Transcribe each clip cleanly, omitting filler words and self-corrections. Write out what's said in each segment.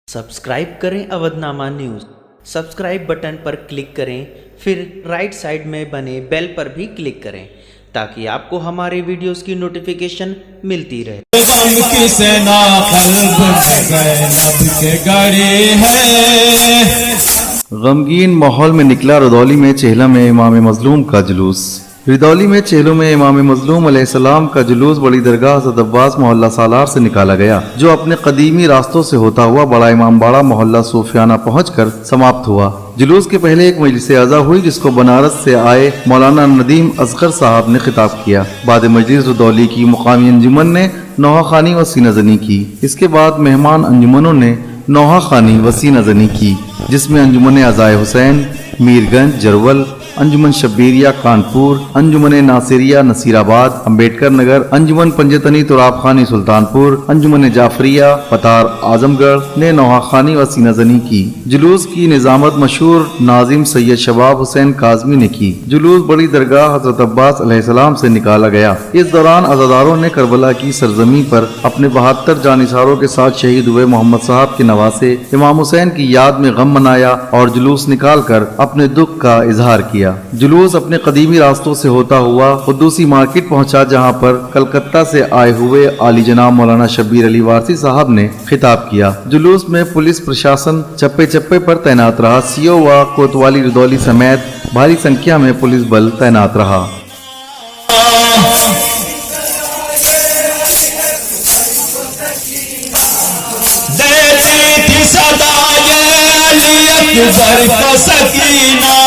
Subscribe करें Avadhnama news. Subscribe button पर click करें, फिर राइट साइड में बने बेल पर भी क्लिक करें ताकि आपको हमारे वीडियोस की नोटिफिकेशन मिलती रहे। की सेना कल्ब में ज़ैनब के गड़ी है। गमगीन माहौल में निकला रुदौली में चेहला में इमाम मजलूम का जुलूस। रुदौली में चेहलों में इमाम मजलूम अलैहिस्सलाम का जुलूस बड़ी दरगाह हज़रत अब्बास मोहल्ला सालार से निकाला गया, जो अपने कदीमी रास्तों से होता हुआ बड़ा इमाम बाड़ा मोहल्ला सूफियाना पहुंचकर समाप्त हुआ। जुलूस के पहले एक मजलिस अज़ा हुई जिसको बनारस से आए मौलाना नदीम असगर साहब ने खिताब किया। बाद मजलिस रुदौली की मुकामी अंजुमन ने नौहा खानी व सीना ज़नी की। इसके बाद मेहमान अंजुमनों ने नौहा खानी व सीना ज़नी की, जिसमें अंजुमन अज़ाए हुसैन मीरगंज जरवल, अंजुमन शब्बीरिया कानपुर, अंजुमन नासिरिया नसीराबाद अम्बेडकर नगर, अंजुमन पंजतनी तुराब खानी सुल्तानपुर, अंजुमन जाफरिया पतार आजमगढ़ ने नौहा खानी व सीना ज़नी की। जुलूस की निजामत मशहूर नाजिम सैयद शबाब हुसैन काज़मी ने की। जुलूस बड़ी दरगाह हज़रत अब्बास अलैहिस्सलाम से निकाला गया। इस दौरान अज़ादारों ने करबला की सरजमी पर अपने 72 जानिसारों के साथ शहीद हुए मोहम्मद साहब के नवासे इमाम हुसैन की याद में गम मनाया और जुलूस निकाल कर अपने दुख का इजहार किया। जुलूस अपने कदीमी रास्तों से होता हुआ खुद्दूसी मार्केट पहुंचा, जहां पर कलकत्ता से आए हुए आली जनाब मौलाना शब्बीर अली वारसी साहब ने खिताब किया। जुलूस में पुलिस प्रशासन चप्पे चप्पे पर तैनात रहा। सीओ व कोतवाली रुदौली समेत भारी संख्या में पुलिस बल तैनात रहा। अकबर को सकीना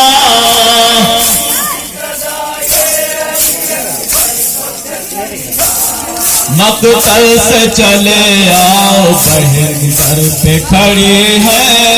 मकतल से चले आओ, बहन सर पे खड़ी है।